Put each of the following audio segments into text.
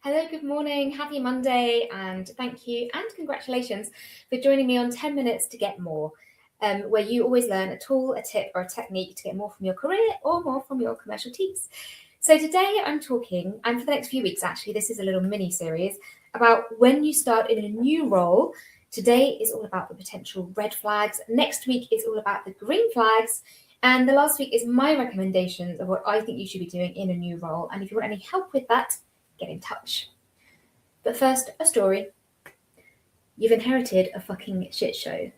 Hello, good morning, happy Monday, and thank you and congratulations for joining me on 10 Minutes to Get More, where you always learn a tool, a tip, or a technique to get more from your career or more from your commercial teams. So today I'm talking, and for the next few weeks actually, this is a little mini series about when you start in a new role. Today is all about the potential red flags. Next week is all about the green flags. And the last week is my recommendations of what I think you should be doing in a new role. And if you want any help with that, get in touch. But first, a story. You've inherited a fucking shit show.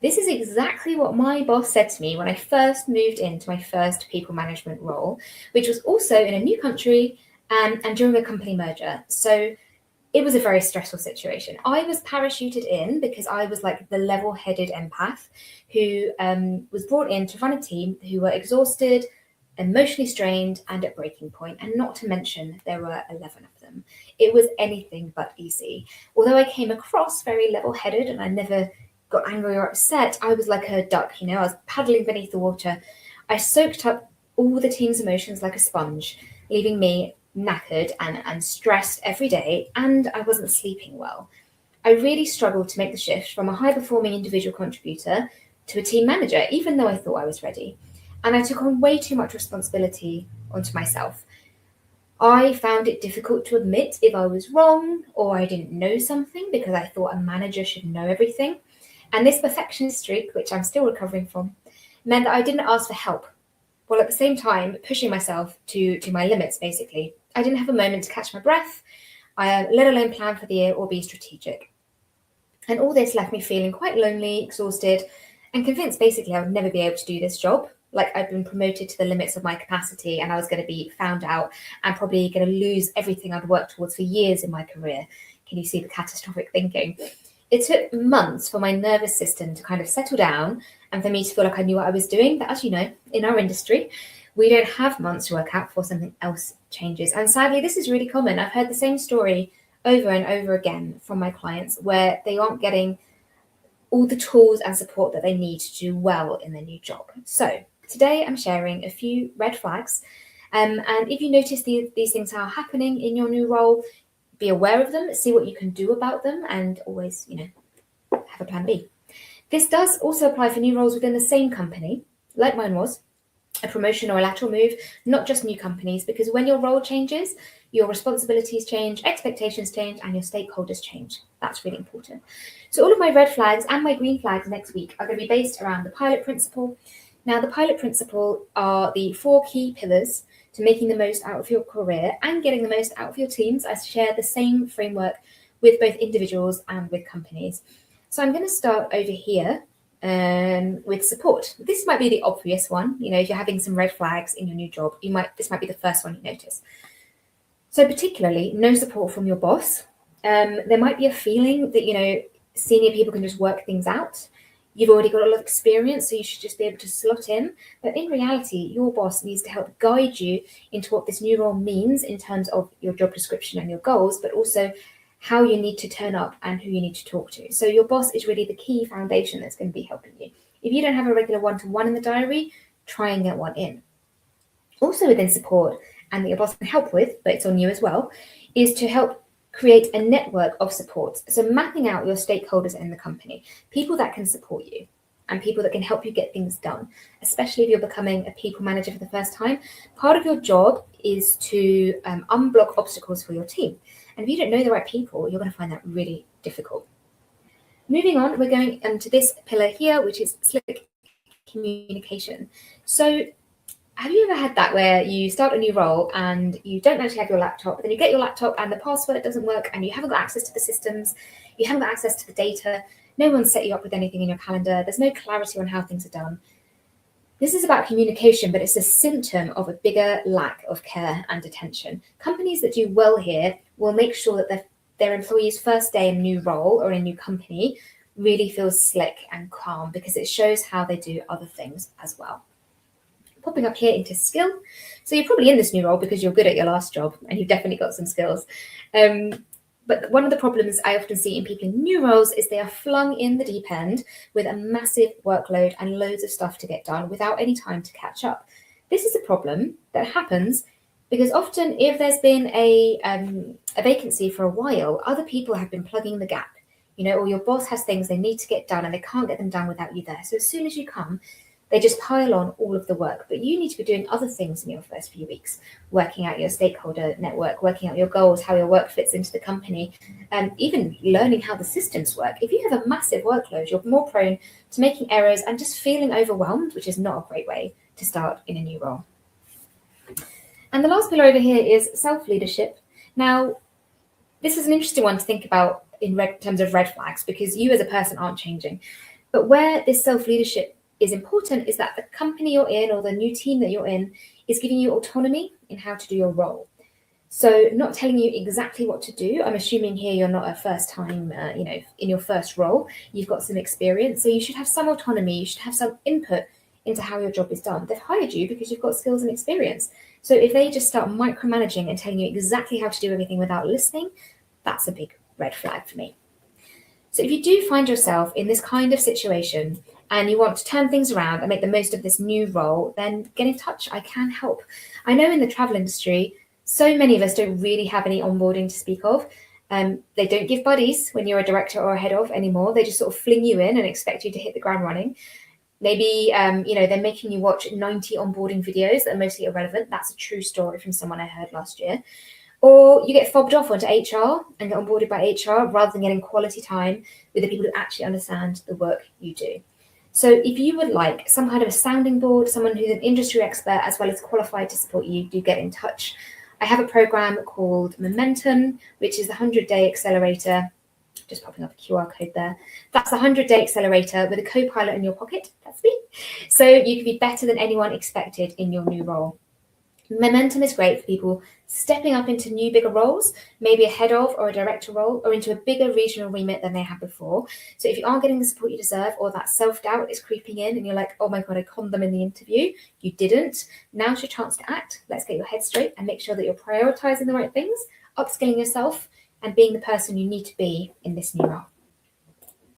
This is exactly what my boss said to me when I first moved into my first people management role, which was also in a new country and during a company merger. So it was a very stressful situation. I was parachuted in because I was like the level-headed empath who was brought in to run a team who were exhausted, emotionally strained, and at breaking point, and not to mention there were 11 of them. It was anything but easy. Although I came across very level-headed and I never got angry or upset, I was like a duck, I was paddling beneath the water. I soaked up all the team's emotions like a sponge, leaving me knackered and stressed every day, and I wasn't sleeping well. I really struggled to make the shift from a high-performing individual contributor to a team manager, even though I thought I was ready. And I took on way too much responsibility onto myself. I found it difficult to admit if I was wrong or I didn't know something because I thought a manager should know everything. And this perfectionist streak, which I'm still recovering from, meant that I didn't ask for help, while at the same time pushing myself to my limits, basically. I didn't have a moment to catch my breath, let alone plan for the year or be strategic. And all this left me feeling quite lonely, exhausted, and convinced basically I would never be able to do this job. Like I'd been promoted to the limits of my capacity and I was going to be found out and probably going to lose everything I'd worked towards for years in my career. Can you see the catastrophic thinking? It took months for my nervous system to kind of settle down and for me to feel like I knew what I was doing. But as you know, in our industry, we don't have months to work out before something else changes. And sadly, this is really common. I've heard the same story over and over again from my clients where they aren't getting all the tools and support that they need to do well in their new job. So today I'm sharing a few red flags. And if you notice these things are happening in your new role, be aware of them, see what you can do about them, and always, have a plan B. This does also apply for new roles within the same company, like mine was, a promotion or a lateral move, not just new companies, because when your role changes, your responsibilities change, expectations change, and your stakeholders change. That's really important. So all of my red flags and my green flags next week are going to be based around the pilot principle. Now, the pilot principle are the 4 key pillars to making the most out of your career and getting the most out of your teams. I share the same framework with both individuals and with companies. So I'm going to start over here with support. This might be the obvious one. If you're having some red flags in your new job, this might be the first one you notice. So particularly, no support from your boss. There might be a feeling that, senior people can just work things out. You've already got a lot of experience, so you should just be able to slot in. But in reality, your boss needs to help guide you into what this new role means in terms of your job description and your goals, but also how you need to turn up and who you need to talk to. So your boss is really the key foundation that's going to be helping you. If you don't have a regular one-to-one in the diary, try and get one in. Also within support, and that your boss can help with, but it's on you as well, is to help create a network of support. So mapping out your stakeholders in the company, people that can support you and people that can help you get things done, especially if you're becoming a people manager for the first time. Part of your job is to unblock obstacles for your team. And if you don't know the right people, you're going to find that really difficult. Moving on, we're going to this pillar here, which is slick communication. So have you ever had that where you start a new role and you don't actually have your laptop, but then you get your laptop and the password doesn't work and you haven't got access to the systems, you haven't got access to the data, no one's set you up with anything in your calendar, there's no clarity on how things are done. This is about communication, but it's a symptom of a bigger lack of care and attention. Companies that do well here will make sure that their employees' first day in a new role or in a new company really feels slick and calm because it shows how they do other things as well. Popping up here into skill. So you're probably in this new role because you're good at your last job and you've definitely got some skills. But one of the problems I often see in people in new roles is they are flung in the deep end with a massive workload and loads of stuff to get done without any time to catch up. This is a problem that happens Because often if there's been a vacancy for a while, other people have been plugging the gap, or your boss has things they need to get done and they can't get them done without you there. So as soon as you come, they just pile on all of the work, but you need to be doing other things in your first few weeks, working out your stakeholder network, working out your goals, how your work fits into the company, and even learning how the systems work. If you have a massive workload, you're more prone to making errors and just feeling overwhelmed, which is not a great way to start in a new role. And the last pillar over here is self-leadership. Now, this is an interesting one to think about in terms of red flags, because you as a person aren't changing. But where this self-leadership is important is that the company you're in or the new team that you're in is giving you autonomy in how to do your role. So not telling you exactly what to do. I'm assuming here you're not a first time, in your first role. You've got some experience. So you should have some autonomy. You should have some input into how your job is done. They've hired you because you've got skills and experience. So if they just start micromanaging and telling you exactly how to do everything without listening, that's a big red flag for me. So if you do find yourself in this kind of situation and you want to turn things around and make the most of this new role, then get in touch. I can help. I know in the travel industry, so many of us don't really have any onboarding to speak of. They don't give buddies when you're a director or a head of anymore. They just sort of fling you in and expect you to hit the ground running. Maybe, they're making you watch 90 onboarding videos that are mostly irrelevant. That's a true story from someone I heard last year. Or you get fobbed off onto HR and get onboarded by HR rather than getting quality time with the people who actually understand the work you do. So if you would like some kind of a sounding board, someone who's an industry expert as well as qualified to support you, do get in touch. I have a program called Momentum, which is the 100-day accelerator. Just popping up a QR code there. That's the 100-day accelerator with a co-pilot in your pocket. That's me. So you can be better than anyone expected in your new role. Momentum is great for people stepping up into new, bigger roles, maybe a head of or a director role, or into a bigger regional remit than they had before. So if you aren't getting the support you deserve, or that self-doubt is creeping in and you're like, oh my God, I conned them in the interview. You didn't. Now's your chance to act. Let's get your head straight and make sure that you're prioritizing the right things, upskilling yourself, and being the person you need to be in this new role.